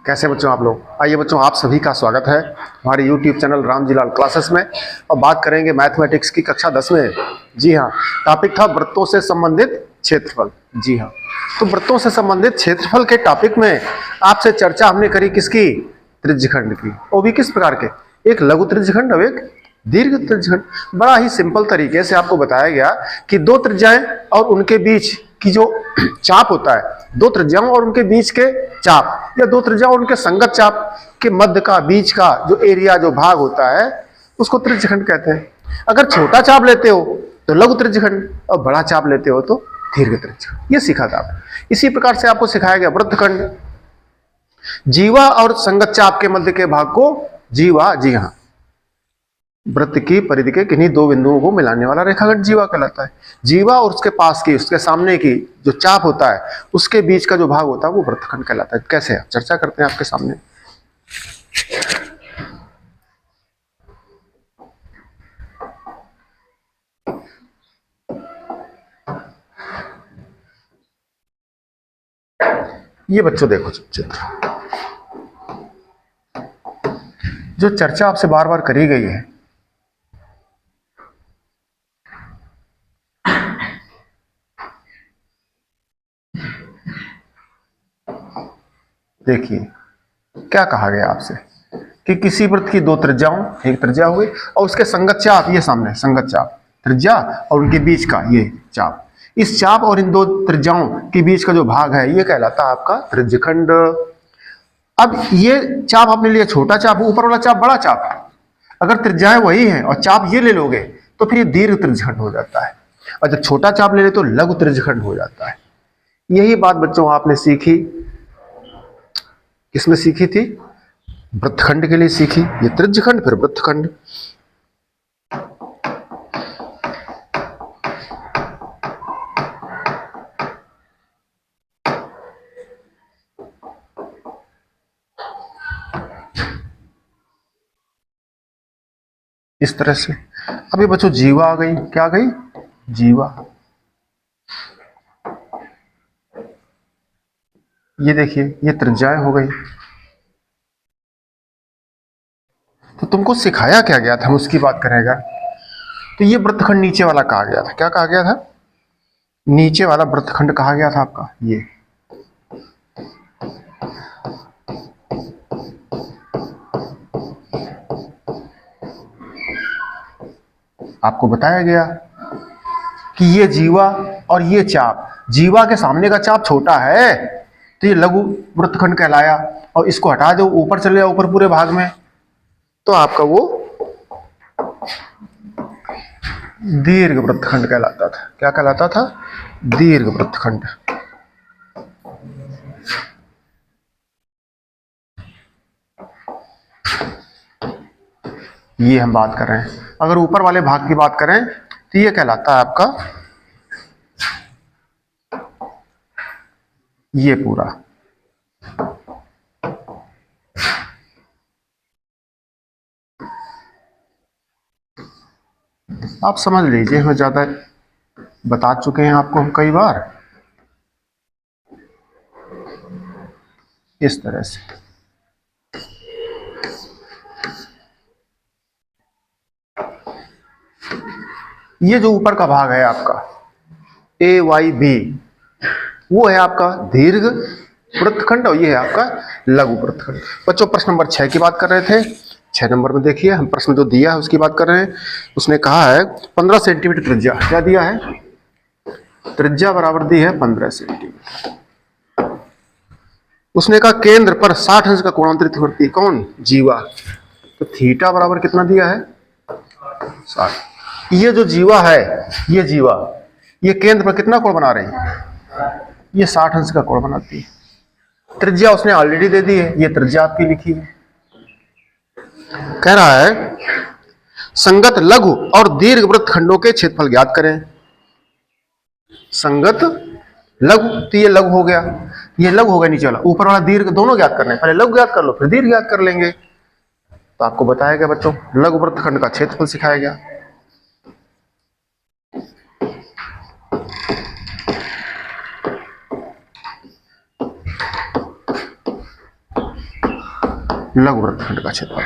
कैसे बच्चों आप लोग। आइए बच्चों, आप सभी का स्वागत है हमारे YouTube चैनल रामजीलाल क्लासेस में। और बात करेंगे मैथमेटिक्स की कक्षा 10 में। जी हाँ, टॉपिक था वृत्तों से संबंधित क्षेत्रफल। जी हाँ, तो वृत्तों से संबंधित क्षेत्रफल के टॉपिक में आपसे चर्चा हमने करी किसकी? त्रिज्यखंड की। वो भी किस प्रकार के? एक लघु त्रिज्यखंड और एक दीर्घ त्रिज्यखंड। बड़ा ही सिंपल तरीके से आपको बताया गया कि दो त्रिज्याएं और उनके बीच की जो चाप होता है, दो त्रिज्याओं और उनके बीच के चाप या दो त्रिज्याओं और उनके संगत चाप के मध्य का, बीच का जो एरिया, जो भाग होता है, उसको त्रिज्यखंड कहते हैं। अगर छोटा चाप लेते हो तो लघु त्रिज्यखंड और बड़ा चाप लेते हो तो दीर्घ त्रिज्यखंड। ये सीखा था आपने। इसी प्रकार से आपको सिखाया गया वृत्तखंड, जीवा और संगत चाप के मध्य के भाग को जीवा। जी हाँ, वृत्त की परिधि के किन्हीं दो बिंदुओं को मिलाने वाला रेखाखंड जीवा कहलाता है। जीवा और उसके पास की, उसके सामने की जो चाप होता है, उसके बीच का जो भाग होता है वो वृत्तखंड कहलाता है। कैसे है चर्चा करते हैं आपके सामने। ये बच्चों देखो चित्र, जो चर्चा आपसे बार बार करी गई है, देखिए क्या कहा गया आपसे कि किसी वृत्त की दो त्रिज्याओं, एक त्रिज्या हो गई और उसके संगत चाप, ये सामने संगत चाप त्रिज्या और उनके बीच का ये चाप, इस चाप और इन दो त्रिज्याओं के बीच का जो भाग है ये कहलाता है आपका त्रिज्यखंड। अब ये चाप आपने लिया छोटा चाप, ऊपर वाला चाप बड़ा चाप है। अगर त्रिज्याएं वही हैं और चाप ये ले लोगे तो फिर ये दीर्घ त्रिज्यखंड हो जाता है, और जब छोटा चाप ले ले तो लघु त्रिज्यखंड हो जाता है। यही बात बच्चों आपने सीखी, किसमें सीखी थी? वृत्तखंड के लिए सीखी। ये त्रिज्यखंड फिर वृत्तखंड। इस तरह से अभी बच्चों जीवा आ गई। क्या आ गई? जीवा। ये देखिए ये त्रिज्याएं हो गई। तो तुमको सिखाया क्या गया था, हम उसकी बात करेंगे। तो ये वृत्तखंड नीचे वाला कहा गया था। क्या कहा गया था? नीचे वाला वृत्तखंड कहा गया था आपका। ये आपको बताया गया कि ये जीवा और ये चाप, जीवा के सामने का चाप छोटा है तो ये लघु वृत्तखंड कहलाया, और इसको हटा दो, ऊपर चले जाओ ऊपर पूरे भाग में, तो आपका वो दीर्घ वृत्तखंड कहलाता था। क्या कहलाता था? दीर्घ वृत्तखंड। ये हम बात कर रहे हैं। अगर ऊपर वाले भाग की बात करें तो ये कहलाता है आपका ये पूरा। आप समझ लीजिए, हमें ज्यादा बता चुके हैं आपको हम कई बार। इस तरह से ये जो ऊपर का भाग है आपका ए वाई बी, वो है आपका दीर्घ वृत्तखंड और ये है आपका लघु वृत्तखंड। बच्चों प्रश्न नंबर 6 की बात कर रहे थे। 6 नंबर में देखिए हम प्रश्न जो दिया है उसकी बात कर रहे हैं। उसने कहा है 15 सेंटीमीटर त्रिज्या। क्या दिया है? त्रिज्या बराबर दी है 15 सेंटीमीटर। उसने कहा केंद्र पर 60 अंश का कोणांतरित करती है। कौन? जीवा। तो थीटा बराबर कितना दिया है? 60। ये जो जीवा है, ये जीवा, ये केंद्र पर कितना कोण बना रही है? ये 60 अंश का कोण बनाती है। त्रिज्या उसने ऑलरेडी दे दी है, ये त्रिज्या आपकी लिखी है। कह रहा है संगत लघु और दीर्घ वृत्तखंडों के क्षेत्रफल ज्ञात करें। संगत लघु, तो ये लघु हो गया, ये लघु हो गया नीचे वाला, ऊपर वाला दीर्घ, दोनों ज्ञात करने। पहले लघु ज्ञात कर लो फिर दीर्घ ज्ञात कर लेंगे। तो आपको बताया गया बच्चों लघु वृत्तखंड का क्षेत्रफल सिखाया गया। लघु वृत्तखंड का क्षेत्रफल।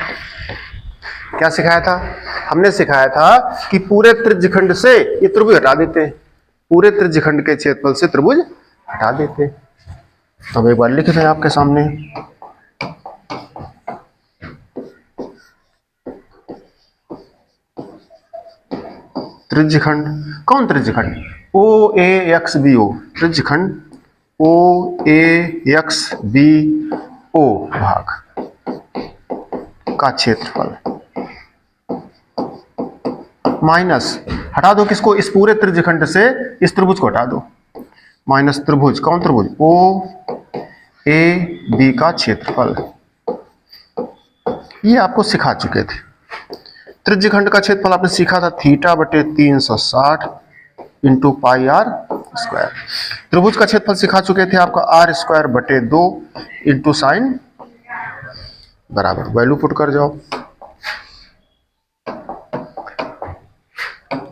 क्या सिखाया था? हमने सिखाया था कि पूरे त्रिज्यखंड से ये त्रिभुज हटा देते हैं, पूरे त्रिज्यखंड के क्षेत्रफल से त्रिभुज हटा देते हैं। तो अब एक बार लिख दें आपके सामने, त्रिज्यखंड, कौन त्रिज्यखंड? ओ ए एक्स बी ओ, त्रिज्यखंड ओ ए एक्स बी ओ भाग का क्षेत्रफल माइनस, हटा दो किसको? इस पूरे त्रिज्यखंड से इस त्रिभुज को हटा दो, माइनस त्रिभुज, कौन त्रिभुज? ओ ए बी का क्षेत्रफल। ये आपको सिखा चुके थे। त्रिज्यखंड का क्षेत्रफल आपने सीखा था थीटा बटे 360 इंटू पाई आर स्क्वायर। त्रिभुज का क्षेत्रफल सिखा चुके थे आपका आर स्क्वायर बटे 2 इंटू साइन बराबर, वैल्यू पुट कर जाओ।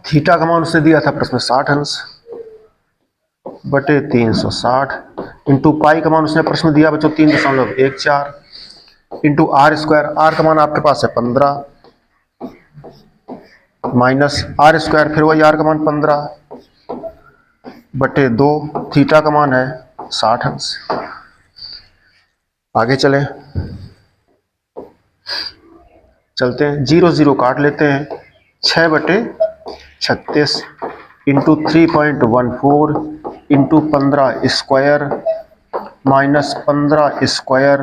थीटा का मान उसने दिया था प्रश्न 60 अंश बटे 360 इंटू पाई का मान उसने प्रश्न दिया बच्चों 3.14 इंटू आर स्क्वायर, आर का मान आपके पास है 15 माइनस आर स्क्वायर, फिर वही आर का मान 15 बटे 2, थीटा का मान है 60 अंश। आगे चलते हैं, 0 0 काट लेते हैं, 6 बटे 36 into 3.14 into 15 square minus 15 square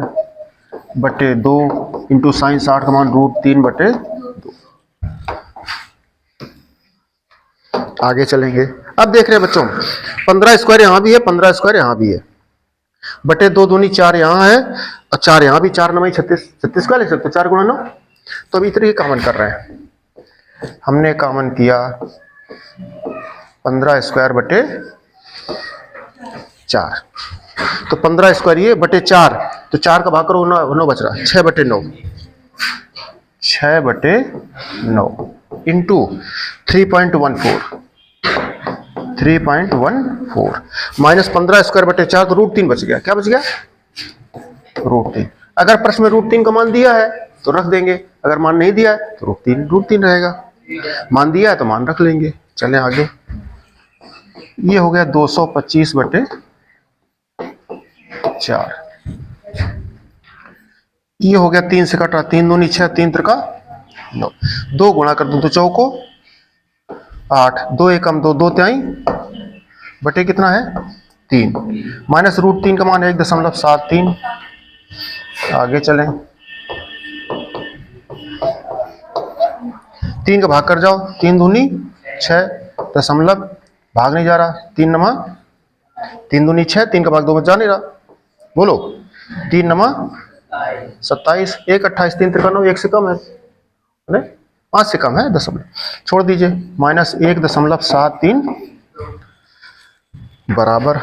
बटे 2 इंटू साइन 60 का मान √3 बटे 2। आगे चलेंगे, अब देख रहे हैं बच्चों 15 स्क्वायर यहां भी है, 15 स्क्वायर यहां भी है, बटे 2 दूनी 4 यहां है और 4 यहां भी, 4 9 36, 36 का लिख सकते 4 गुणा 9। तो अभी इतने ही कॉमन कर रहे हैं, हमने कॉमन किया 15 स्क्वायर बटे 4, तो 15 स्क्वायर ये बटे 4, तो 4 का भाग करो 9 बच रहा, 6 बटे 9, 6 बटे 9 इंटू 3.14 माइनस 15 स्क्वायर बटे 4, तो √3 बच गया। क्या बच गया? √3। अगर प्रश्न में √3 का मान दिया है तो रख देंगे, अगर मान नहीं दिया है तो √3 रहेगा, मान दिया है तो मान रख लेंगे। चलें आगे, ये हो गया 225 बटे 4, ये हो गया 3 से कट रहा, 3 दूनी 6, 3 त्रिका 9, 2 गुणा कर दूं तो चौको 8, 2 एकम 2, 2 त्याई बटे कितना है 3, माइनस √3 का मान है 1.73। आगे चलें, 3 का भाग कर जाओ, 3 दूनी 6 दशमलव, भाग नहीं जा रहा, 3 दूनी 6, 3 का भाग 2 में जा नहीं रहा, बोलो 3 नमा 27, 1 28, 3 त्रिका 9, 1 से कम है, 5 से कम है दशमलव, छोड़ दीजिए, माइनस 1.73 बराबर,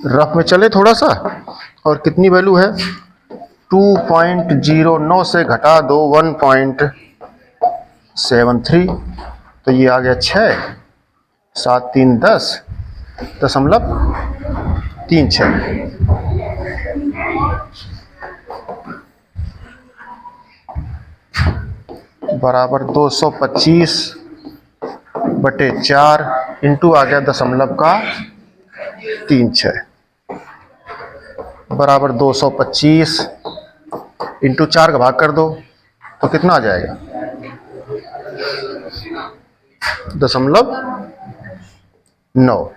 रफ में चले थोड़ा सा, और कितनी वैल्यू है 2.09 से घटा दो 1.73, तो ये आ गया 6 7 3 10.36 बराबर 225 बटे 4 इंटू आ गया दशमलव का 36 बराबर 225 इंटू 4 का भाग कर दो तो कितना आ जाएगा 0.9।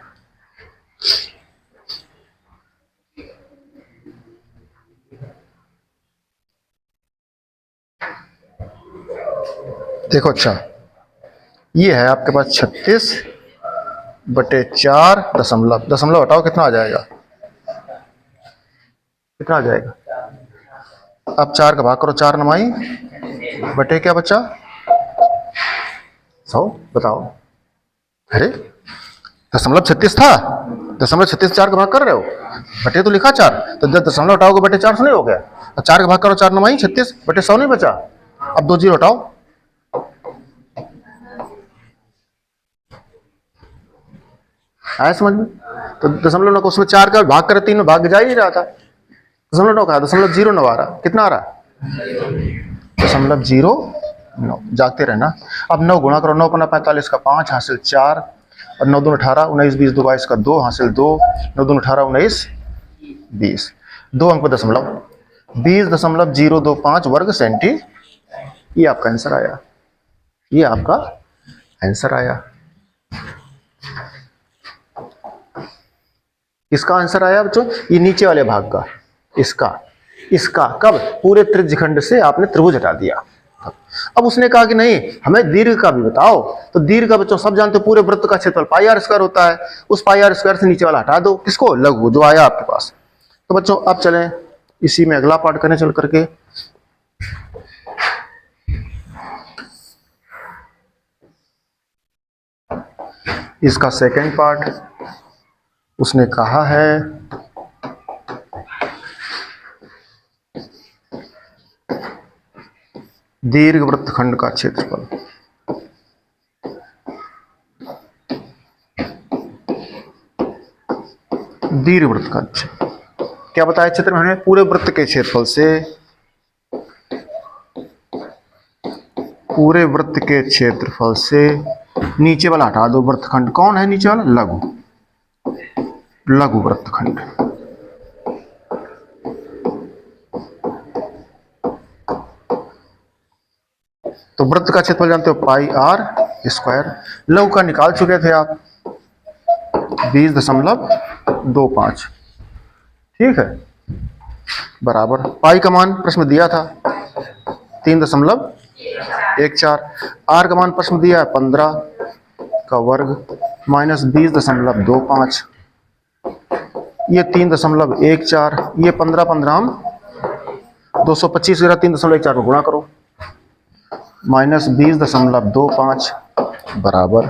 देखो अच्छा, ये है आपके पास 36 बटे 4 दशमलव, दशमलव हटाओ कितना आ जाएगा, कितना आ जाएगा, अब 4 का भाग करो, 4 9 बटे क्या बचा 100, बताओ, अरे दशमलव 36 था, दशमलव 36 4 का भाग कर रहे हो, बटे तो लिखा 4, तो दशमलव हटाओगे बटे 4 से नहीं हो गया, 4 का भाग करो, 4 9 36 बटे 100 नहीं बचा, अब 2 0 हटाओ, आया समझ में। तो दशमलव ना उसमें 4 का भाग करे 3 में भाग जा ही नहीं रहा था, 0.9 का 0.09 आ रहा, कितना आ रहा 0.09, जागते रहना। अब 9 गुणा करो, 9 पन्ना 45 का 5 हासिल 4 और 9 दूनी 18, 19 20 2 22 का 2 हासिल 2, 9 दूनी 18 19 20, 2 अंक पर दशमलव, 20.025 वर्ग सेंटी। ये आपका आंसर आया, ये आपका आंसर आया। इसका आंसर आया बच्चों, ये नीचे वाले भाग का, इसका कब, पूरे त्रिज्यखंड से आपने त्रिभुज हटा दिया। अब उसने कहा कि नहीं हमें दीर्घ का भी बताओ, तो दीर्घ का बच्चों सब जानते हो, पूरे वृत्त का क्षेत्रफल पाई आर स्क्वायर होता है, उस पाई आर स्क्वायर से नीचे वाला हटा दो, किसको, लघु जो आया आपके पास। तो बच्चों अब चलें इसी में अगला पार्ट करें चल करके। इसका सेकंड पार्ट उसने कहा है दीर्घ वृत्तखंड का क्षेत्रफल। दीर्घ वृत्त का क्या बताया चित्र में हमने, पूरे वृत्त के क्षेत्रफल से, पूरे वृत्त के क्षेत्रफल से नीचे वाला हटा दो वृत्तखंड। कौन है नीचे वाला, लघु, लघु वृत्तखंड। तो वृत्त का क्षेत्रफल जानते हो पाई आर स्क्वायर, लघु का निकाल चुके थे आप 20.25, ठीक है, बराबर पाई का मान प्रश्न दिया था 3.14, आर का मान प्रश्न दिया है 15 का वर्ग माइनस 20.25, ये 3.14, ये 15 हम 225 3.14 को गुणा करो, माइनस 20.25 बराबर।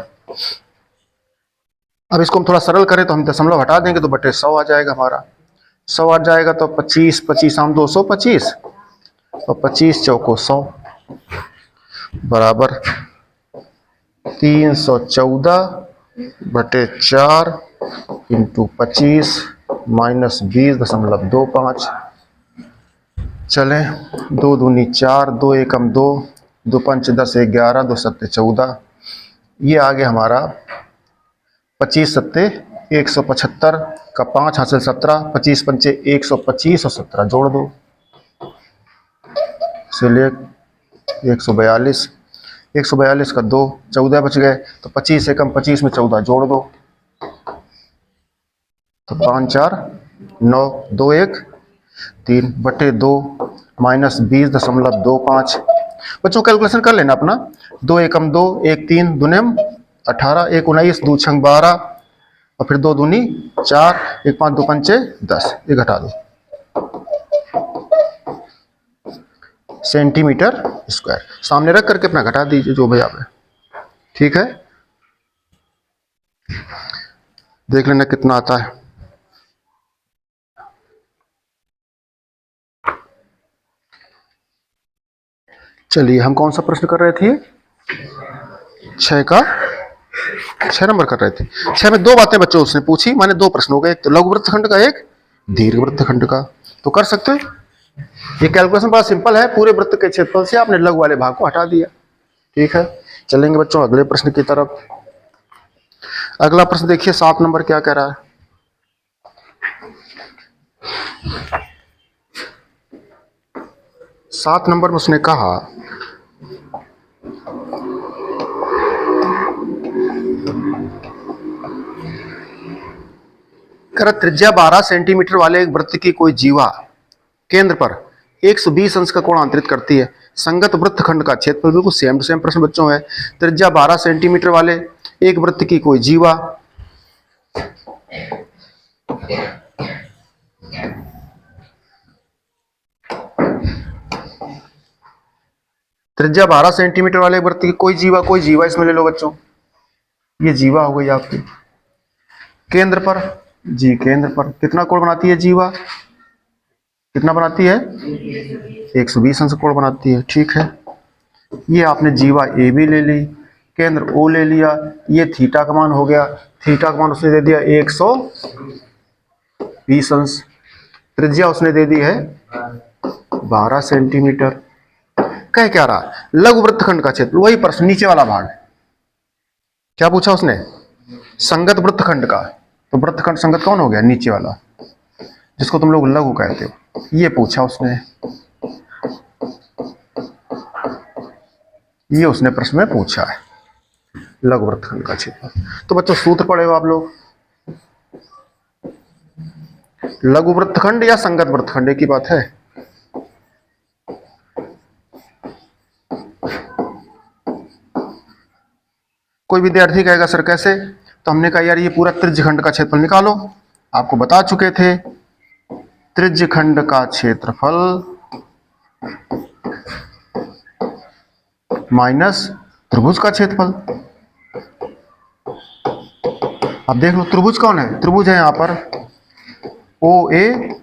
अब इसको हम थोड़ा सरल करें तो हम दशमलव हटा देंगे तो बटे 100 आ जाएगा हमारा, 100 आ जाएगा तो 25 हम 225 और 25 चौको 100 बराबर 314/4 इंटू 25 माइनस 20.25। चलें 2 दूनी 4, 2 एकम 2, 2 पंच 10 11, 2 सत्ते 14, ये आ गया हमारा 25 सत्ते 175 का 5 हासिल 17, 25 पंचे 125 और 17 जोड़ दो, इसलिए 142, 142 का 2, 14 बच गए, तो 25 एकम 25 में 14 जोड़ दो, तो 5 4 9, 2 1 3 बटे 2 माइनस 20.25। बच्चों कैलकुलेशन कर लेना अपना, 2 एकम 2, 1 3 दुनियम 18, 1 19, 2 छंग 12 और फिर 2 दूनी 4, 1 5 2 पंचे 10, ये घटा दो सेंटीमीटर स्क्वायर, सामने रख करके अपना घटा दीजिए जो भी आप है, ठीक है, देख लेना कितना आता है। चलिए हम कौन सा प्रश्न कर रहे थे, 6 नंबर कर रहे थे। 6 में 2 बातें बच्चों उसने पूछी, माने 2 प्रश्न हो गए, एक तो लघु वृत्तखंड का, एक दीर्घ वृत्तखंड का, तो कर सकते हो। ये कैलकुलेशन बड़ा सिंपल है, पूरे वृत्त के क्षेत्रफल से आपने लघु वाले भाग को हटा दिया, ठीक है। चलेंगे बच्चों अगले प्रश्न की तरफ। अगला प्रश्न देखिए 7 नंबर क्या कह रहा है। सात नंबर में उसने कहा त्रिज्या 12 सेंटीमीटर वाले एक वृत्त की कोई जीवा केंद्र पर 120 अंश का कोण अंतरित करती है, संगत वृत्तखंड का क्षेत्रफल, बिल्कुल सेम टू सेम प्रश्न बच्चों है। त्रिज्या 12 सेंटीमीटर वाले एक वृत्त की कोई जीवा त्रिज्या 12 सेंटीमीटर वाले वृत्त की कोई जीवा इसमें ले लो बच्चों, ये जीवा हो गई आपकी, केंद्र पर, जी केंद्र पर कितना कोण बनाती है जीवा, कितना बनाती है 120 अंश कोण बनाती है, ठीक है। ये आपने जीवा ए बी ले ली, केंद्र ओ ले लिया, ये थीटा का मान हो गया, थीटा का मान उसने दे दिया 120 अंश, त्रिज्या उसने दे दी है 12 सेंटीमीटर। कह क्या रहा, लघु वृत्तखंड का क्षेत्र, वही प्रश्न नीचे वाला भाग। क्या पूछा उसने, संगत वृत्तखंड का। तो वृत्तखंड संगत कौन हो गया, नीचे वाला, जिसको तुम लोग लघु कहते हो, ये पूछा उसने। ये उसने प्रश्न में पूछा है, लघु वृत्तखंड का क्षेत्र। तो बच्चों सूत्र पढ़े हो आप लोग, लघु वृत्तखंड या संगत वृत्तखंड, एक ही बात है। कोई विद्यार्थी कहेगा सर कैसे, तो हमने कहा यार ये पूरा त्रिज्यखंड का क्षेत्रफल निकालो। आपको बता चुके थे, त्रिज्यखंड का क्षेत्रफल माइनस त्रिभुज का क्षेत्रफल। अब देख लो त्रिभुज कौन है, त्रिभुज है यहां पर ओ ए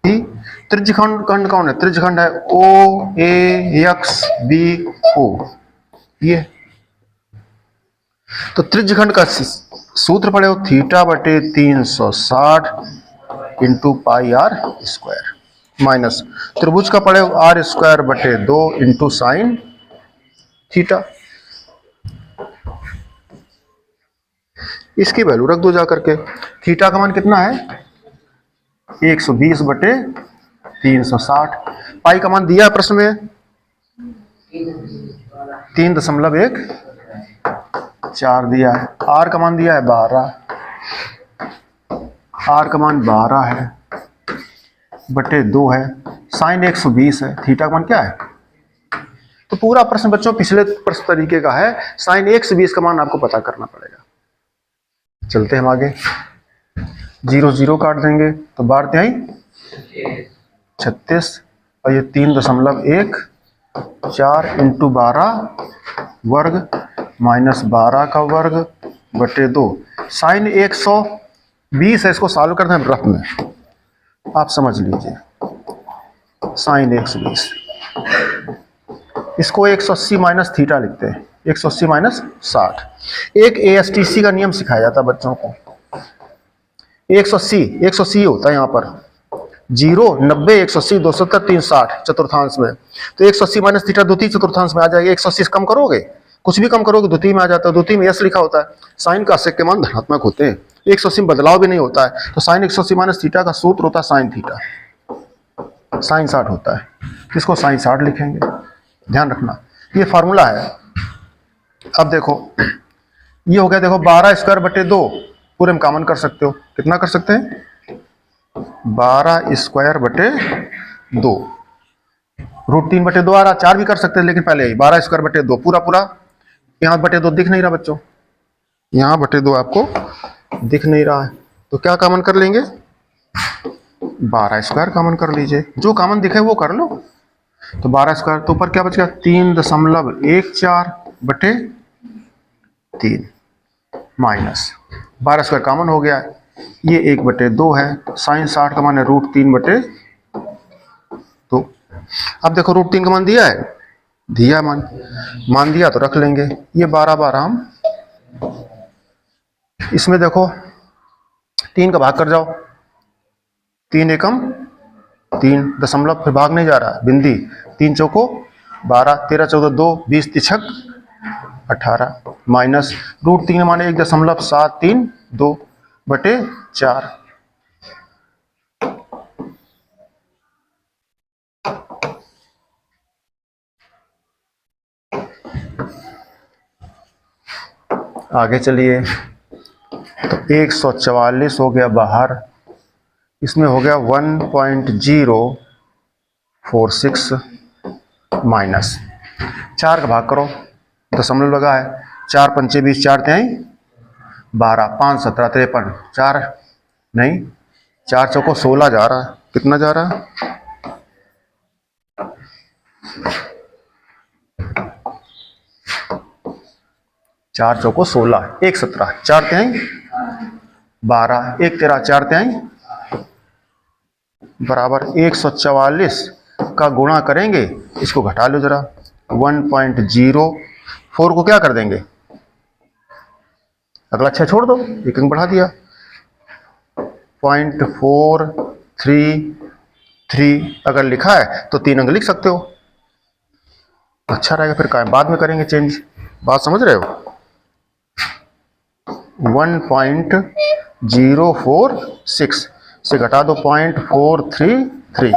टी। त्रिज्यखंड कौन है, त्रिज्यखंड है ओ ए एक्स बी ओ। ये तो त्रिज्यखंड का सूत्र पढ़े हो, थीटा बटे 360 into pi r square, minus त्रिभुज का पढ़े हो आर स्क्वायर बटे 2 इंटू साइन थीटा। इसकी वैल्यू रख दो जाकर के। थीटा का मान कितना है 120 बटे 360। पाई का मान दिया है प्रश्न में 3.14 दिया है। आर का मान दिया है 12, आर का मान 12 है बटे 2 है, साइन 120 है, थीटा का मान क्या है। तो पूरा प्रश्न बच्चों पिछले प्रश्न तरीके का है, साइन 120 का मान आपको पता करना पड़ेगा। चलते हम आगे, 0 0 काट देंगे तो 12 36 और ये 3.14 इंटू 12 वर्ग माइनस 12 का वर्ग बटे 2। साइन 120 है, इसको सॉल्व करना है रफ में, आप समझ लीजिए। साइन 120, इसको 180 माइनस थीटा लिखते हैं, 180 माइनस 60। एक एएसटीसी का नियम सिखाया जाता है बच्चों को, 180 होता है यहाँ पर 0 90 180 270 360 चतुर्थांश में। तो 180 माइनस थीटा द्वितीय चतुर्थांश में आ जाएगा। 180 कम करोगे, कुछ भी कम करोगे द्वितीय में आ जाता है। द्वितीय में यस लिखा होता है। साइन का आशेक के मान धनात्मक होते हैं, 180 में बदलाव भी नहीं होता है। तो साइन 180 माइनस थीटा का सूत्र होता है साइन थीटा, साइन 60 होता है, इसको साइन 60 लिखेंगे, ध्यान रखना ये फार्मूला है। अब देखो ये हो गया, देखो 12 स्क्वायर बटे 2 पूरे में कॉमन कर सकते हो, कितना कर सकते हैं 12 स्क्वायर बटे 2, रूट 3 बटे 2 आ रहा, 4 भी कर सकते हैं लेकिन पहले 12 स्क्वायर बटे 2 पूरा पूरा। यहाँ बटे 2 दिख नहीं रहा बच्चों, यहाँ बटे 2 आपको दिख नहीं रहा है, तो क्या कॉमन कर लेंगे 12 स्क्वायर कॉमन कर लीजिए, जो कॉमन दिखे वो कर लो। तो 12 स्क्वायर तो ऊपर क्या बच गया 3.14 बटे 3 माइनस 12 स्क्वायर कॉमन हो गया, ये 1 बटे 2 है। साइन 60 का मान है रूट 3 बटे 2। अब देखो रूट 3 का मान दिया है, दिया मान दिया तो रख लेंगे। ये 12 12 हम इसमें देखो 3 का भाग कर जाओ, 3 एकम 3 दशमलव, फिर भाग नहीं जा रहा बिंदी, 3 चौको 12 13 14 2 20 तिछक 18 माइनस रूट 3 माने 1.732 बटे 4। आगे चलिए, तो 144 हो गया बाहर, इसमें हो गया 1.046 माइनस 4 का भाग करो, दशमलव लगा है, 4 पंचे 20 4 तिहाई 12 5 17 53, 4 नहीं 4 चौको 16 जा रहा है, कितना जा रहा है 4 चौको 16 1 17 4 तिहाई 12 1 13 4 तिहाई बराबर 144 का गुणा करेंगे, इसको घटा लो जरा, 1.04 को क्या कर देंगे, अगला 6 छोड़ दो, एक अंक बढ़ा दिया, 0.43 3 अगर लिखा है तो 3 अंक लिख सकते हो, अच्छा रहेगा। फिर क्या बाद में करेंगे चेंज, बात समझ रहे हो। 1.046 से घटा दो 0.433,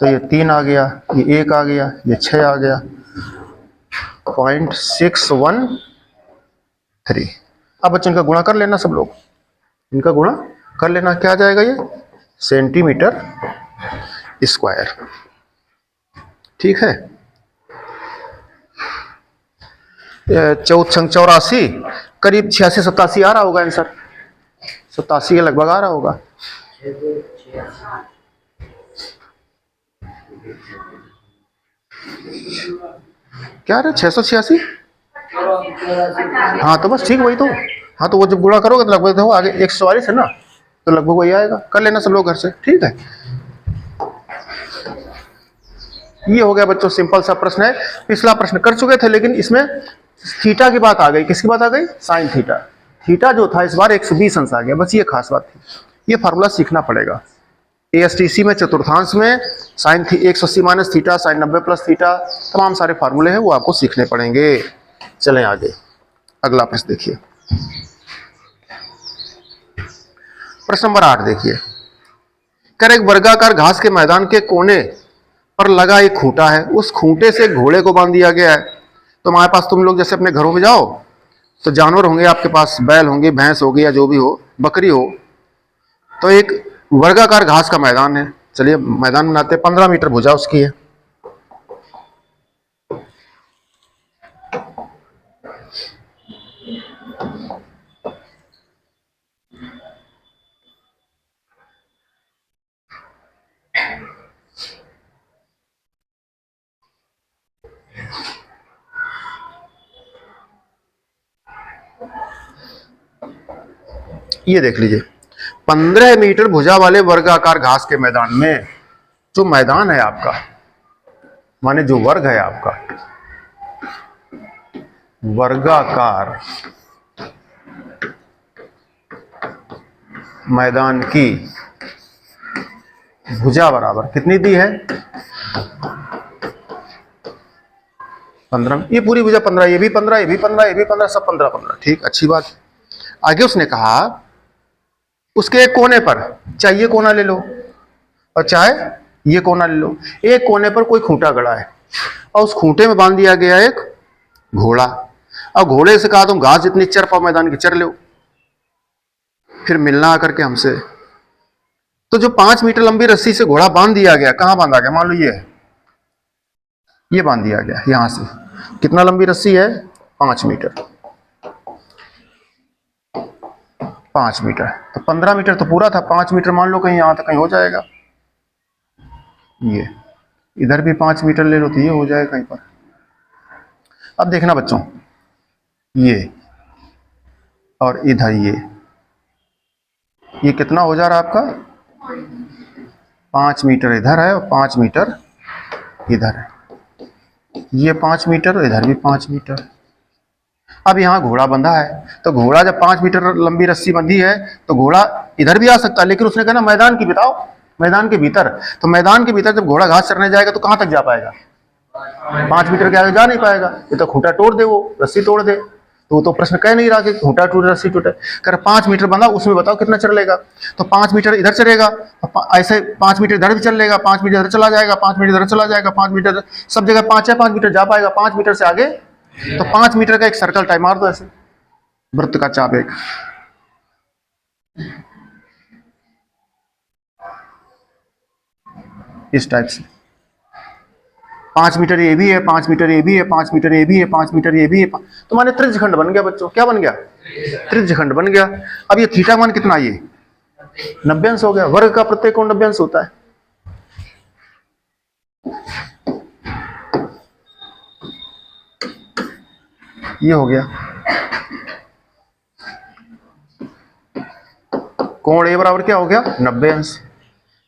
तो ये 3 आ गया, ये 1 आ गया, ये 6 आ गया, 0.613। अब बच्चों इनका गुणा कर लेना, सब लोग इनका गुणा कर लेना, क्या आ जाएगा ये सेंटीमीटर स्क्वायर, ठीक है। 84 करीब 86-87 आ रहा होगा आंसर, 87 के लगभग आ रहा होगा। क्या रहा 686, हाँ तो बस ठीक वही तो, हाँ तो वो जब गुणा करोगे तो लगभग देखो आगे 144 है ना, तो लगभग वही आएगा, कर लेना सब लोग घर से, ठीक है। ये हो गया बच्चों, सिंपल सा प्रश्न है। पिछला प्रश्न कर चुके थे, लेकिन इसमें थीटा की बात आ गई। किसकी बात आ गई? Sine theta. थीटा जो था इस बार 120 अंश आ गया, बस ये खास बात थी। ये फार्मूला सीखना पड़ेगा। एएसटीसी में चतुर्थांश में sine 180 minus theta, sine 90 plus theta, तमाम सारे फार्मूले हैं वो आपको सीखने पड़ेंगे। चलें आगे, अगला प्रश्न देखिए, प्रश्न नंबर 8 देखिए। कर एक वर्गाकार घास के मैदान के कोने पर लगा एक खूंटा है, उस खूंटे से घोड़े को बांध दिया गया है। तो हमारे पास, तुम लोग जैसे अपने घरों में जाओ तो जानवर होंगे आपके पास, बैल होंगे, भैंस होगी या जो भी हो, बकरी हो, तो एक वर्गाकार घास का मैदान है। चलिए मैदान बनाते, 15 मीटर भुजा उसकी है। ये देख लीजिए, 15 मीटर भुजा वाले वर्गाकार घास के मैदान में, जो मैदान है आपका, माने जो वर्ग है आपका, वर्गाकार मैदान की भुजा बराबर कितनी दी है? 15। ये पूरी भुजा 15, ये भी 15, ये भी 15, ये भी 15, सब 15-15, ठीक, अच्छी बात। आगे उसने कहा उसके एक कोने पर, चाहे ये कोना ले लो और चाहे ये कोना ले लो, एक कोने पर कोई खूंटा गड़ा है और उस खूंटे में बांध दिया गया एक घोड़ा। अब घोड़े से कहा तुम घास जितनी चर पाओ मैदान की चर लो, फिर मिलना आकर के हमसे। तो जो 5 मीटर लंबी रस्सी से घोड़ा बांध दिया गया, कहां बांधा गया? मान लो ये बांध दिया गया यहां से। कितना लंबी रस्सी है? 5 मीटर। 5 मीटर तो 15 मीटर तो पूरा था, 5 मीटर मान लो कहीं यहां तक कहीं हो जाएगा। ये इधर भी 5 मीटर ले लो तो ये हो जाएगा कहीं पर। अब देखना बच्चों, ये और इधर ये कितना हो जा रहा है आपका? 5 मीटर इधर है और 5 मीटर इधर है। ये 5 मीटर और इधर भी 5 मीटर। अब यहाँ घोड़ा बंधा है, तो घोड़ा जब 5 मीटर लंबी रस्सी बंधी है तो घोड़ा इधर भी आ सकता है, लेकिन उसने कहा ना मैदान की बताओ, मैदान के भीतर। तो मैदान के भीतर जब घोड़ा घास चरने जाएगा तो कहां तक जा पाएगा? 5 मीटर के आगे जा नहीं पाएगा। ये तो खूंटा तोड़ दे, वो रस्सी तोड़ दे, तो वो तो प्रश्न कह नहीं रहा कि खूंटा टूटे रस्सी टूटे। कर 5 मीटर बंधा, उसमें बताओ कितना चल लेगा? तो 5 मीटर इधर चलेगा, ऐसे 5 मीटर इधर भी चल लेगा, 5 मीटर इधर चला जाएगा, 5 मीटर इधर चला जाएगा, 5 मीटर सब जगह 5 मीटर जा पाएगा। 5 मीटर से आगे तो 5 मीटर का एक सर्कल टाइप मार दो, ऐसे वृत्त का चाप एक, इस टाइप से। 5 मीटर ये भी है, 5 मीटर ये भी है, 5 मीटर ये भी है, 5 मीटर ये भी है, तो माने त्रिज्यखंड बन गया बच्चों। क्या बन गया? त्रिज्यखंड बन गया। अब ये थीटा मान कितना? ये 90 अंश हो गया। वर्ग का प्रत्येक कोण 90 अंश होता है। ये हो गया कोण ए बराबर क्या हो गया? 90 अंश,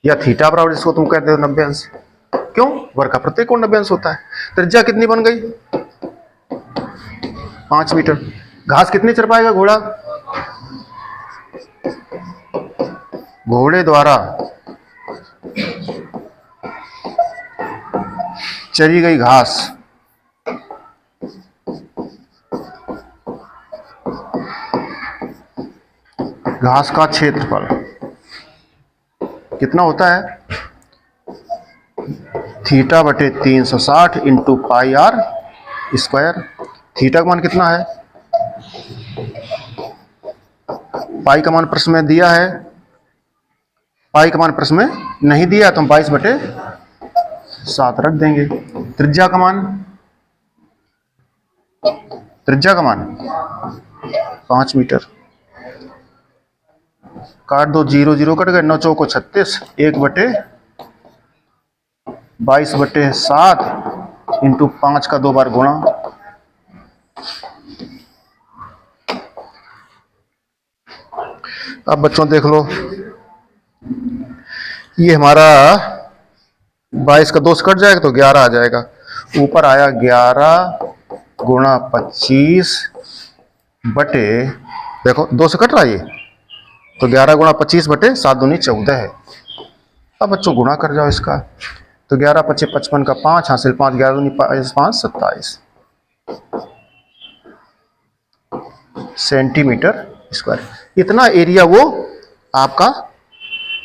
या थीटा बराबर जिसको तुम कहते हो 90 अंश। क्यों? वर्ग का प्रत्येक कोण 90 अंश होता है। त्रिज्या कितनी बन गई? 5 मीटर। घास कितनी चर पाएगा घोड़ा? घोड़े द्वारा चरी गई घास, घास का क्षेत्रफल कितना होता है? थीटा बटे 360 इंटू पाई आर स्क्वायर। थीटा का मान कितना है? पाई का मान प्रश्न में दिया है, पाई का मान प्रश्न में नहीं दिया तो हम 22/7 रख देंगे। त्रिज्या का मान, त्रिज्या का मान 5 मीटर। काट दो, 0 0 कट गए, 9 चौको 36, 1/22/7 इंटू 5 का 2 बार गुणा। अब बच्चों देख लो, ये हमारा 22 का 2 से कट जाएगा तो 11 आ जाएगा। ऊपर आया 11 गुणा 25 बटे, देखो 2 से कट रहा है ये, तो 11 गुणा 25 बटे 7 दूनी 14 है। अब बच्चों गुणा कर जाओ इसका, तो 11 × 25 = 55 का 5 हासिल 5, 11 दूनी 5 27 सेंटीमीटर स्क्वायर। इतना एरिया वो आपका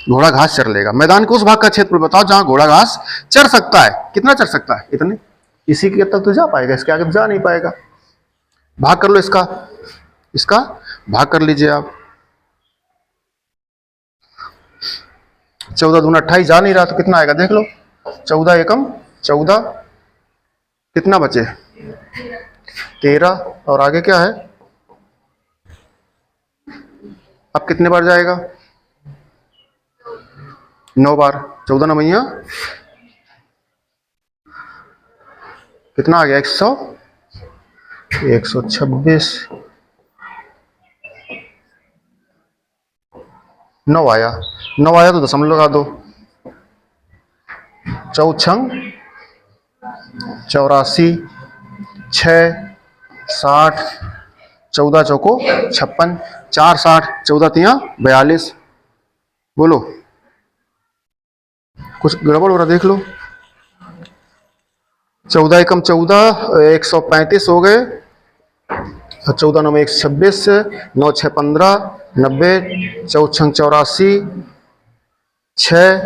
घोड़ा घास चर लेगा। मैदान के उस भाग का क्षेत्रफल बताओ जहां घोड़ा घास चर सकता है। कितना चर सकता है? इतने। इसी के तक तो जा पाएगा, इसके आगे तो जा नहीं पाएगा। भाग कर लो इसका, इसका भाग कर लीजिए आप। 14 दूना 28, जा नहीं रहा तो कितना आएगा देख लो। 14 एकम 14, कितना बचे? 13, और आगे क्या है? अब कितने बार जाएगा? 9 बार। 14 9 मैया कितना आ गया? 126। 9 आया, 9 आया तो दशमलव लगा दो। 4 छंग 84, 6 60, 14 चौको 56, 4 60, 14 तिया 42। बोलो, कुछ गड़बड़ हो रहा देख लो। 14 एकम 14, 135 हो गए। 14 9 126, 9 6 15, 90, 4 छंग 84, 6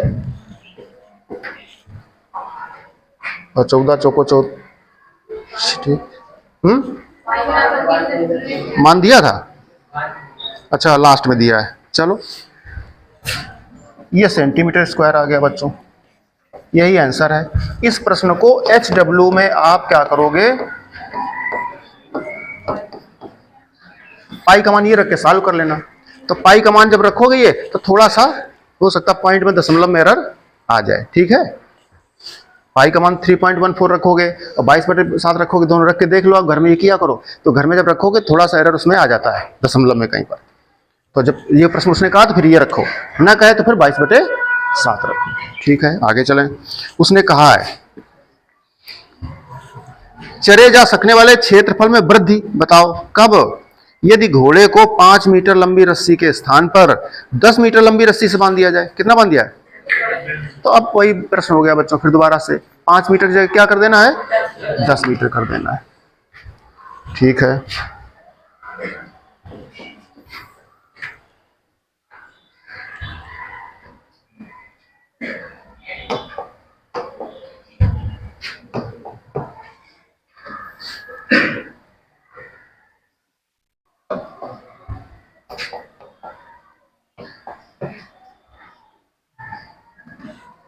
और 14 चौको 4। मान दिया था? अच्छा, लास्ट में दिया है। चलो, ये सेंटीमीटर स्क्वायर आ गया बच्चों, यही आंसर है। इस प्रश्न को HW में आप क्या करोगे? पाई का मान ये रख के सॉल्व कर लेना। तो पाई का मान जब रखोगे ये, तो थोड़ा सा हो सकता है पॉइंट में दशमलव में एरर आ जाए, ठीक है। पाई का मान 3.14 रखोगे और 22/7 रखोगे, दोनों रख के देख लो आप घर में, ये किया करो। तो घर में जब रखोगे थोड़ा सा एरर उसमें आ जाता है दशमलव में कहीं पर। तो जब ये प्रश्न उसने कहा तो फिर ये रखो, ना कहे तो फिर 22/7 रखो, ठीक है। आगे चलें। उसने कहा है चरे जा सकने वाले क्षेत्रफल में वृद्धि बताओ कब? यदि घोड़े को 5 मीटर लंबी रस्सी के स्थान पर 10 मीटर लंबी रस्सी से बांध दिया जाए। कितना बांध दिया है? तो अब वही प्रश्न हो गया बच्चों, फिर दोबारा से 5 मीटर की जगह क्या कर देना है? 10 मीटर कर देना है, ठीक है।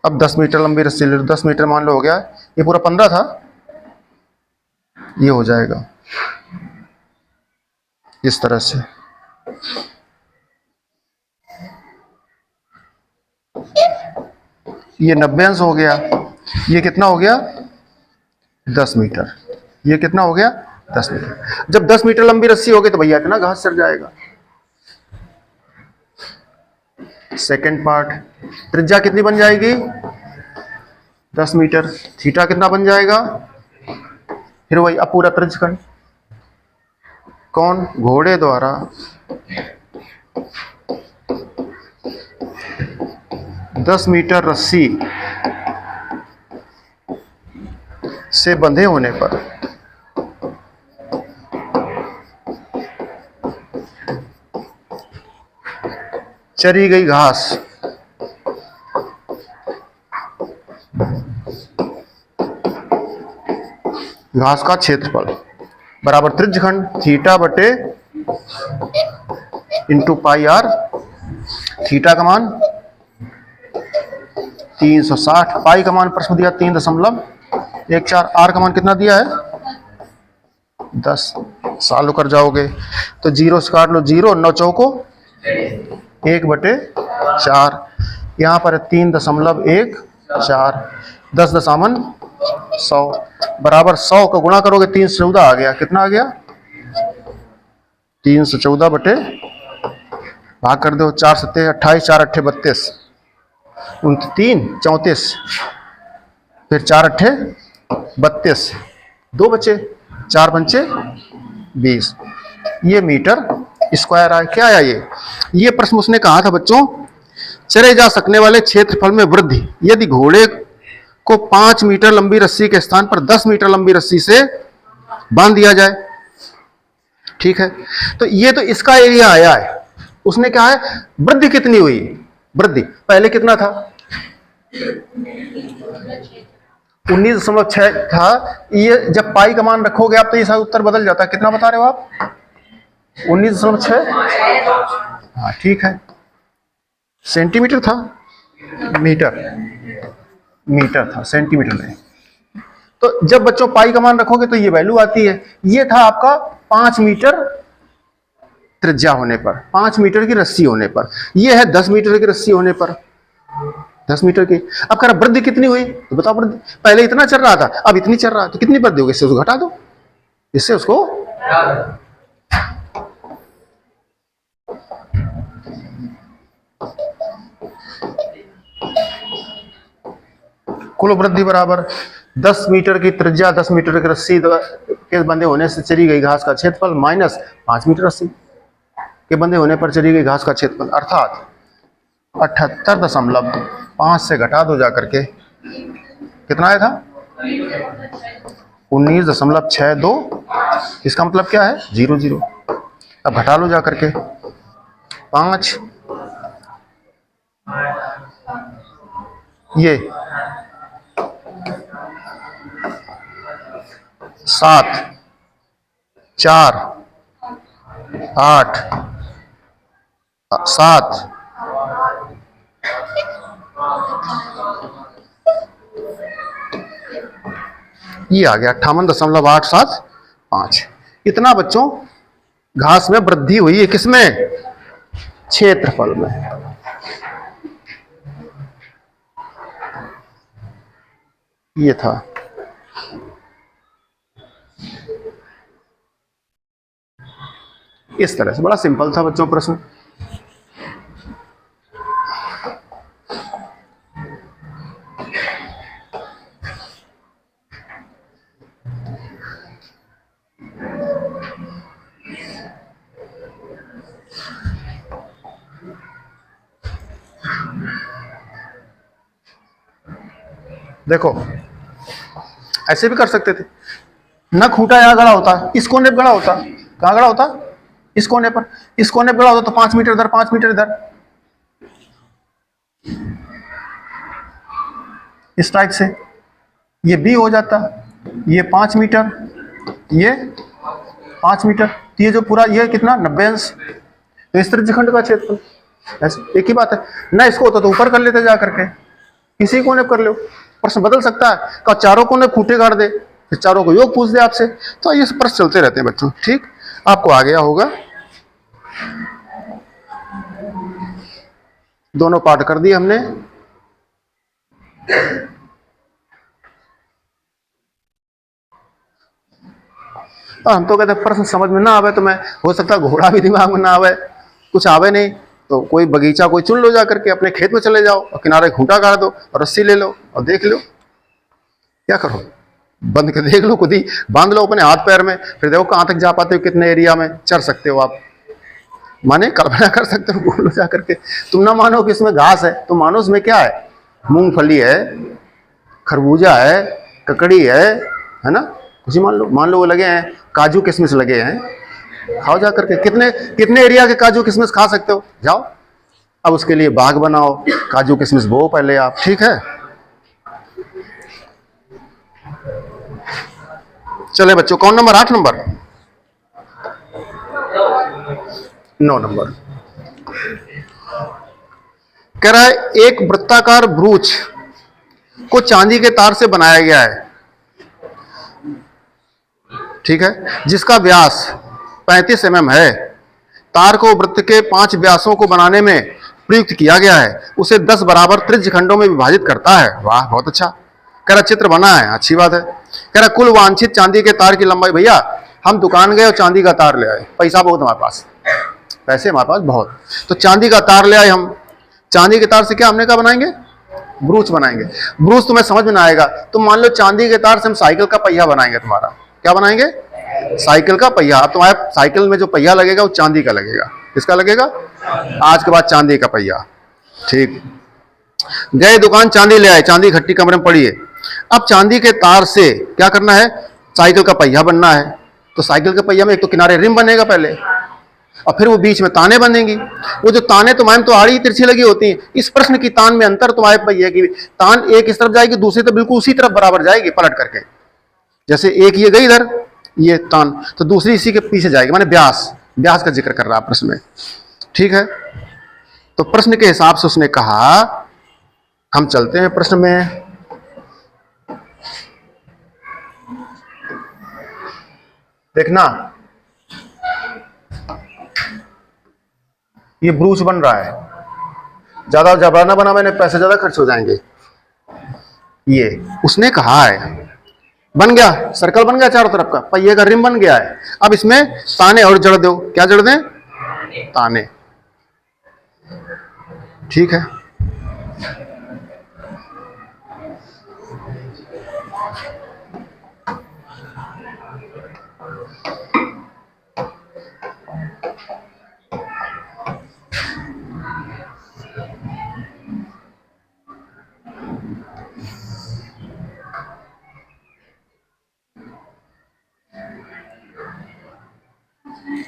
अब 10 मीटर लंबी रस्सी ले लो, 10 मीटर मान लो हो गया, ये पूरा 15 था, ये हो जाएगा इस तरह से। ये 90 अंश हो गया, ये कितना हो गया? 10 मीटर। ये कितना हो गया? 10 मीटर। जब 10 मीटर लंबी रस्सी होगी तो भैया इतना घास चढ़ जाएगा। सेकेंड पार्ट, त्रिज्या कितनी बन जाएगी? 10 मीटर। थीटा कितना बन जाएगा? फिर वही अब पूरा त्रिज्यखंड, कौन? घोड़े द्वारा 10 मीटर रस्सी से बंधे होने पर चरी गई घास का क्षेत्रफल बराबर त्रिज्यखंड थीटा बटे इंटू पाई आर। थीटा का मान 360, पाई का मान प्रश्न दिया 3.14, आर का मान कितना दिया है 10। सालों कर जाओगे तो जीरो से काट लो, 0 9 चौको 1/4, यहाँ पर 3.14, 10 दशामन 100 बराबर 100 का गुणा करोगे 314 आ गया, कितना आ गया 314 बटे भाग कर दो 4 सत्ते 28, 4 अट्ठे 32, 3 34, फिर 4 अट्ठे 32, 2 बचे 4 पंचे 20, ये मीटर स्क्वायर आया। क्या आया ये प्रश्न उसने कहा था बच्चों, चले जा सकने वाले क्षेत्रफल में वृद्धि यदि घोड़े को 5 मीटर लंबी रस्सी के स्थान पर 10 मीटर लंबी रस्सी से बांध दिया जाए। ठीक है, तो ये तो इसका एरिया आया है। उसने कहा है वृद्धि कितनी हुई, वृद्धि पहले कितना था 19.6 था। ये जब पाई का मान रखोगे आप तो ये सारा उत्तर बदल जाता है। कितना बता रहे हो आप 19.6? हाँ ठीक है, सेंटीमीटर था, मीटर था, सेंटीमीटर नहीं। तो जब बच्चों पाई का मान रखोगे तो ये वैल्यू आती है। ये था आपका 5 मीटर त्रिज्या होने पर, 5 मीटर की रस्सी होने पर। ये है 10 मीटर की रस्सी होने पर, 10 मीटर की। अब कह रहा वृद्धि कितनी हुई तो बताओ वृद्धि, पहले इतना चल रहा था अब इतनी चल रहा है, तो कितनी वृद्धि होगी, इससे उसको घटा दो, इससे उसको कुल वृद्धि बराबर 10 मीटर की त्रिज्या 10 मीटर की रस्सी के बंधे होने से चली गई घास का क्षेत्रफल माइनस 5 मीटर रस्सी के बंधे होने पर चली गई घास का क्षेत्रफल, अर्थात 78.5 से घटा दो जाकर के कितना आया था 19.62। इसका मतलब क्या है 00। अब घटा लो जाकर के 5, ये 7, 4, 8, 7, ये आ गया 58.875। इतना बच्चों घास में वृद्धि हुई है, किसमें क्षेत्रफल में। ये था इस तरह से, बड़ा सिंपल था बच्चों प्रश्न। देखो ऐसे भी कर सकते थे, न खूंटा यहां गड़ा होता, इस कोने पर गड़ा होता, कहां गड़ा होता इस कोने पर, इस कोने पर गड़ा होता तो 5 मीटर इधर 5 मीटर इधर, इस टाइप से ये बी हो जाता, ये 5 मीटर, ये 5 मीटर, तो ये जो पूरा ये कितना 90 अंश, तो इस त्रिज्यखंड का क्षेत्रफल। ऐसे एक ही बात है ना, इसको होता तो ऊपर कर लेते जा करके, किसी कोने कर लो, प्रश्न बदल सकता है, का चारों कोने खूंटे गाड़ दे, फिर चारों को योग पूछ दे आपसे, तो ये प्रश्न चलते रहते हैं बच्चों। ठीक, आपको आ गया होगा, दोनों पार्ट कर दिए हमने। हम तो कहते प्रश्न समझ में ना आवे तो मैं, हो सकता है घोड़ा भी दिमाग में ना आवे, कुछ आवे नहीं तो कोई बगीचा कोई चुन लो, जाकर के अपने खेत में चले जाओ और किनारे खूंटा गाड़ दो और रस्सी ले लो और देख लो, क्या करो बंद कर देख लो, खुद ही बांध लो अपने हाथ पैर में, फिर देखो कहां तक जा पाते हो, कितने एरिया में चढ़ सकते हो आप, माने कल्पना कर सकते हो, बोलो जा करके। तुम ना मानो कि इसमें घास है, तुम मानो इसमें क्या है, मूंगफली है, खरबूजा है, ककड़ी है, है ना। कुछ ही मान लो वो लगे हैं काजू किशमिश लगे हैं, खाओ जा करके। कितने कितने एरिया के काजू किशमिश खा सकते हो, जाओ। अब उसके लिए बाग बनाओ, काजू किशमिश बो पहले आप, ठीक है। चले बच्चों, कौन नंबर, 8 नंबर, 9 नंबर। कह रहा है एक वृत्ताकार ब्रूच को चांदी के तार से बनाया गया है, ठीक है, जिसका व्यास 35 mm है। तार को वृत्त के 5 व्यासों को बनाने में प्रयुक्त किया गया है, उसे 10 बराबर त्रिज्य खंडों में विभाजित करता है। वाह, बहुत अच्छा। कह रहा चित्र बना है, अच्छी बात है। कह रहा कुल वांछित चांदी के तार की लंबाई, भैया हम दुकान गए और चांदी का तार ले आए, पैसा बहुत हमारे पास, पैसे हमारे पास बहुत, तो चांदी का तार ले आए हम। चांदी के तार से क्या हमने क्या बनाएंगे, ब्रूच बनाएंगे। ब्रूच तुम्हें समझ में ना आएगा, तुम मान लो चांदी के तार से हम साइकिल का पहिया बनाएंगे, तुम्हारा क्या बनाएंगे, साइकिल का पहिया। अब तुम्हारे साइकिल में जो पहिया लगेगा वो चांदी का लगेगा, किसका लगेगा, आज के बाद चांदी का पहिया, ठीक। गए दुकान, चांदी ले आए, चांदी इकट्ठी कमरे में पड़ी है। अब चांदी के तार से क्या करना है, साइकिल का पहिया बनना है। तो साइकिल के पहिया में एक तो किनारे रिम बनेगा पहले, और फिर वो बीच में ताने बनेंगी। वो जो ताने तुम्हारे तो आड़ी तिरछी लगी होती हैं। इस प्रश्न की तान में अंतर तुम्हारे पहिए की तान एक इस तरफ जाएगी, दूसरी तरफ बिल्कुल उसी तरफ बराबर जाएगी पलट करके। जैसे एक ये गई इधर, ये तान, तो दूसरी इसी के पीछे जाएगी, माने व्यास, व्यास का जिक्र कर रहा है प्रश्न में, ठीक है। तो प्रश्न के हिसाब से उसने कहा, हम चलते हैं प्रश्न में। देखना, ये ब्रूच बन रहा है, ज्यादा जबराना बना मैंने, पैसे ज्यादा खर्च हो जाएंगे। ये उसने कहा है, बन गया, सर्कल बन गया चारों तरफ का, पहिए का रिम बन गया है। अब इसमें ताने और जड़ दो, क्या जड़ दें, ताने, ठीक है।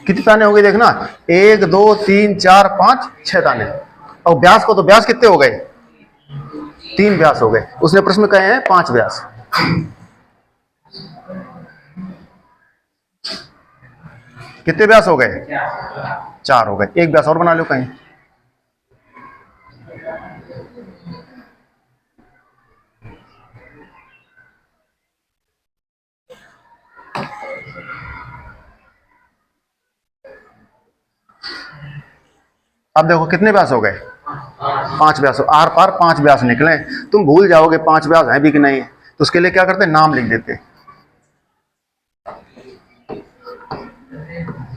कितने ताने हो गए देखना, 1 2 3 4 5 6 ताने। और व्यास को तो व्यास कितने हो गए, 3 व्यास हो गए। उसने प्रश्न कहे हैं 5 व्यास। कितने व्यास हो गए, 4 हो गए। एक व्यास और बना लो कहीं। अब देखो कितने व्यास हो गए, 5 व्यास। आर पार 5 व्यास निकले। तुम भूल जाओगे 5 व्यास हैं भी कि नहीं, तो उसके लिए क्या करते, नाम लिख देते,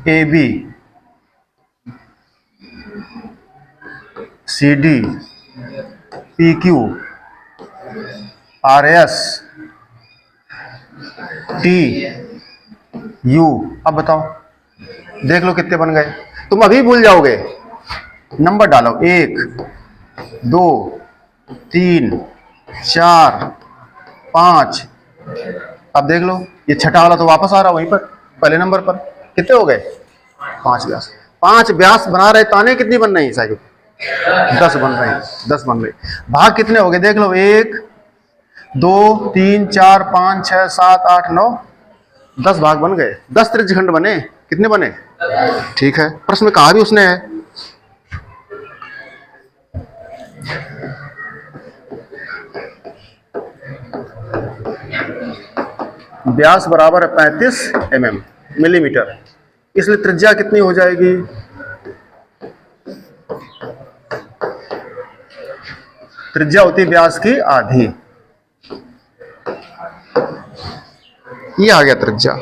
A B C D P Q R S T U. अब बताओ, देख लो कितने बन गए। तुम अभी भूल जाओगे, नंबर डालो, 1 2 3 4 5। अब देख लो, ये छठा वाला तो वापस आ रहा वहीं पर, पहले नंबर पर। कितने हो गए, 5 व्यास। 5 व्यास बना रहे ताने कितनी बन रही है साइकिल, 10 बन रही, 10 बन रही। भाग कितने हो गए देख लो, 1 2 3 4 5 6 7 8 9 10 भाग बन गए, 10 त्रिज्यखंड बने। कितने बने, ठीक है। प्रश्न में कहा भी उसने है, व्यास बराबर है 35 mm मिलीमीटर, इसलिए त्रिज्या कितनी हो जाएगी, त्रिज्या होती है व्यास की आधी। ये आ गया त्रिज्या।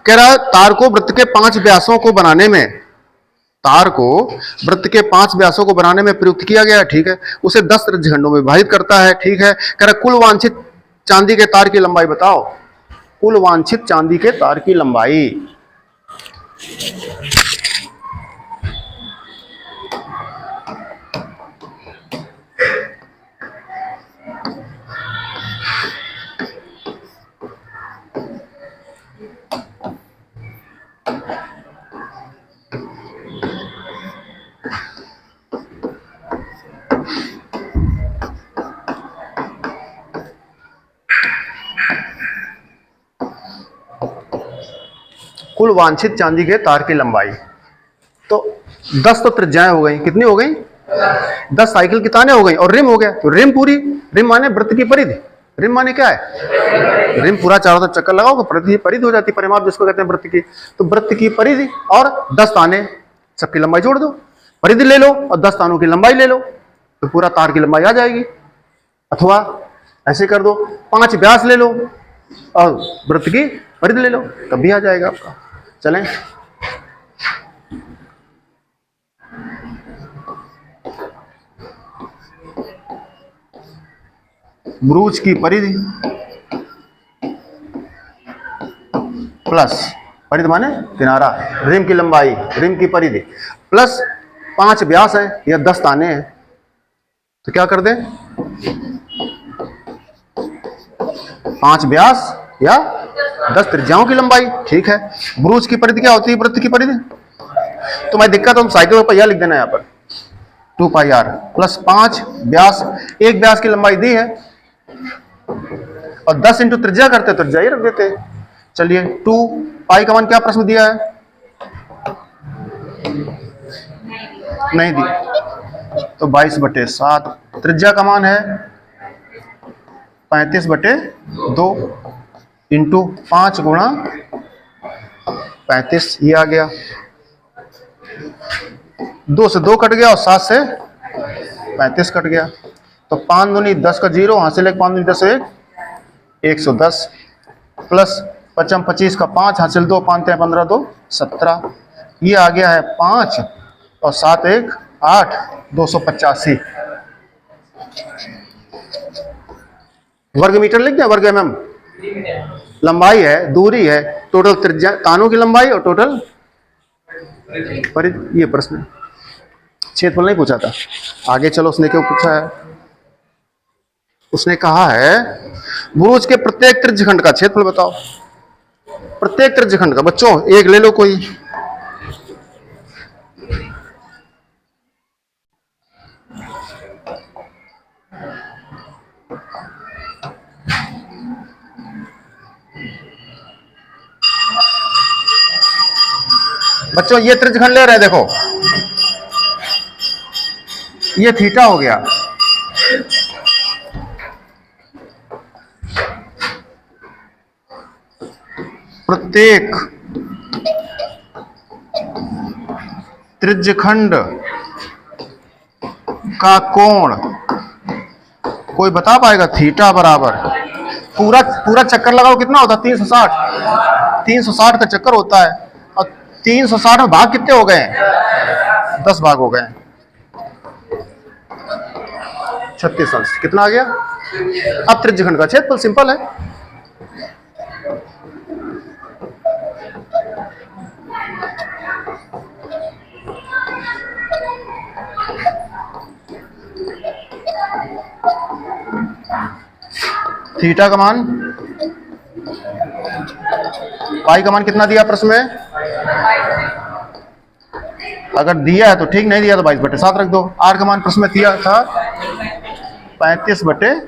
कह रहा तार को वृत्त के 5 व्यासों को बनाने में, तार को वृत्त के 5 व्यासों को बनाने में प्रयुक्त किया गया, ठीक है। उसे 10 त्रिज्यखंडों में विभाजित करता है, ठीक है। कह रहा कुल वांछित चांदी के तार की लंबाई बताओ, कुल वांछित चांदी के तार की लंबाई। कुल वांछित चांदी के तार की लंबाई। तो 10 तो त्रिज्याएं हो गई, कितनी हो गई? 10 साइकिल की ताने हो गई और रिम हो गया। तो रिम पूरी, रिम माने वृत्त की परिधि। रिम माने क्या है? रिम पूरा चारों तरफ चक्कर लगाओ तो परिधि हो जाती है, परिमाप जिसको कहते हैं वृत्त की। तो वृत्त की परिधि और 10 ताने, सबकी लंबाई जोड़ दो, परिधि ले लो और 10 तानों की लंबाई ले लो, तो पूरा तार की लंबाई आ जाएगी। अथवा ऐसे कर दो, 5 व्यास ले लो और वृत्त की परिधि ले लो, तब भी आ जाएगा आपका। चलें, ब्रूज की परिधि प्लस परिधि माने किनारा, रिम की लंबाई, रिम की परिधि प्लस 5 व्यास है या 10 ताने हैं, तो क्या कर दें? 5 व्यास या 10 त्रिज्याओं की लंबाई। ठीक है, ब्रूज की परिधि क्या होती है? वृत्त की परिधि। तो मैं दिक्कत हम साइकिल में पहिया लिख देना यहाँ पर 2 पाई आर प्लस 5 व्यास, एक व्यास की लंबाई दी है और 10 इंटू त्रिज्या करते त्रिज्या ही रख देते। चलिए 2 पाई का मान क्या प्रश्न दिया है? नहीं दी, तो 22/7। त्रिज्या का मान है 35/2 इंटू 5 गुणा 35, ये आ गया। 2 से 2 कट गया और 7 से 35 कट गया। तो 5 दूनी 10 का 0, हासिल 1, 5 दूनी 10 1, 110 प्लस 55 25 का 5, हासिल 2, 5 3 15 2 17, ये आ गया है 5 और 7 1 8, 285 वर्ग मीटर लिख दिया, वर्ग mm। लंबाई है, दूरी है, टोटल त्रिज्या, तानों की लंबाई और टोटल परिधि। ये प्रश्न क्षेत्रफल नहीं पूछा था। आगे चलो, उसने क्यों पूछा है? उसने कहा है ब्रूज के प्रत्येक त्रिज्यखंड का क्षेत्रफल बताओ। प्रत्येक त्रिज्यखंड का, बच्चों एक ले लो कोई। बच्चों ये त्रिज्यखंड ले रहे हैं, देखो ये थीटा हो गया, प्रत्येक त्रिज्यखंड का कोण कोई बता पाएगा? थीटा बराबर पूरा चक्कर लगाओ कितना होता है? 360। 360 का चक्कर होता है और 360 में भाग कितने हो गए? 10 भाग हो गए, 36 अंश। कितना आ गया? अब त्रिज्यखंड का क्षेत्रफल सिंपल है। थीटा का मान, पाई का मान कितना दिया प्रश्न में? अगर दिया है तो ठीक, नहीं दिया तो 22/7 रख दो। आर का मान प्रश्न में दिया था 35/,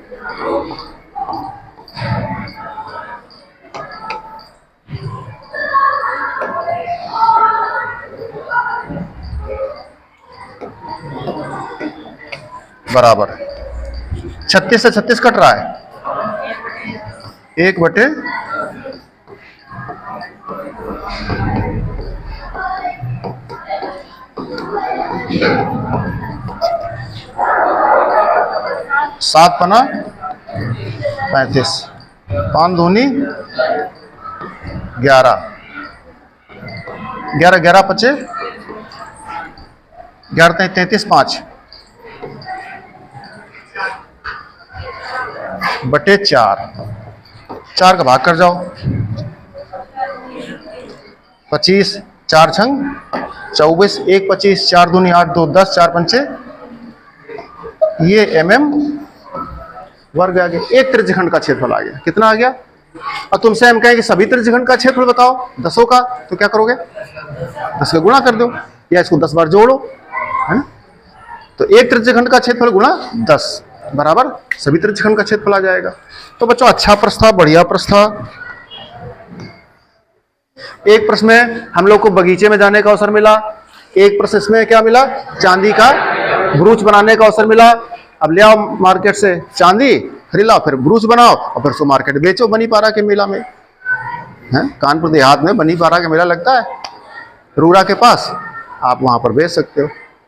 बराबर 36 से 36 कट रहा है, 1/, सात पना 35, 5 दूनी 11, 11 11 पचे 11 33 5 बटे 4, 4 का भाग कर जाओ, 25, 4 छंग 24, 1 25, 4 दूनी 8 2 10, 4 पंचे, ये mm वर्ग आ गया। एक त्रिज्यखंड का क्षेत्रफल आ गया। कितना आ गया? और तुमसे हम कहें कि सभी त्रिज्यखंड का क्षेत्रफल बताओ 10 का, तो क्या करोगे? 10 का गुणा कर दो या इसको 10 बार जोड़ो, है ना? तो एक त्रिज्यखंड का क्षेत्रफल गुणा 10 बराबर सभी त्रिज्यखंड का क्षेत्रफल आ जाएगा। तो बच्चों अच्छा प्रश्न था, बढ़िया प्रश्न था। एक प्रश्न में हम लोग को बगीचे में जाने का अवसर मिला, एक प्रश्न इसमें क्या मिला, चांदी का ब्रूच बनाने का अवसर मिला। अब ले आओ मार्केट से चांदी खरीद लाओ, फिर ब्रूच बनाओ और फिर उसको मार्केट बेचो बनी पारा के मेला में। है कानपुर देहात में बनी पारा का मेला लगता है रूरा के पास, आप वहां पर बेच सकते हो,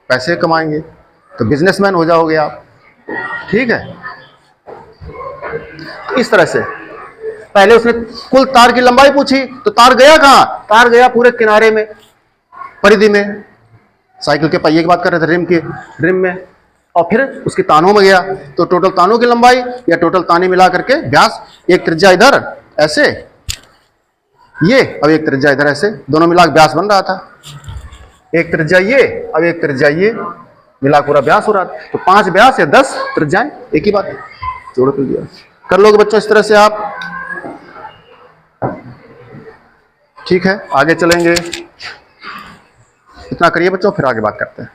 पैसे कमाएंगे, तो बिजनेसमैन हो जाओगे आप। ठीक है, इस तरह से पहले उसने कुल तार की लंबाई पूछी, तो तार गया कहां, तार गया पूरे किनारे में, परिधि में, साइकिल के पहिए की बात कर रहे थे, रिम में, और फिर उसके तानों में गया, तो टोटल तानों की लंबाई या टोटल ताने मिला करके व्यास, एक त्रिज्या इधर ऐसे, ये अब एक त्रिज्या इधर ऐसे, दोनों मिला व्यास बन रहा था। एक त्रिज्या ये, अब एक त्रिज्या ये, मिला पूरा व्यास हो रहा था। तो 5 व्यास या 10 त्रिज्याएं, एक ही बात, जोड़ कर दिया। कर लोगे बच्चों इस तरह से आप। ठीक है, आगे चलेंगे, इतना करिए बच्चों, फिर आगे बात करते हैं।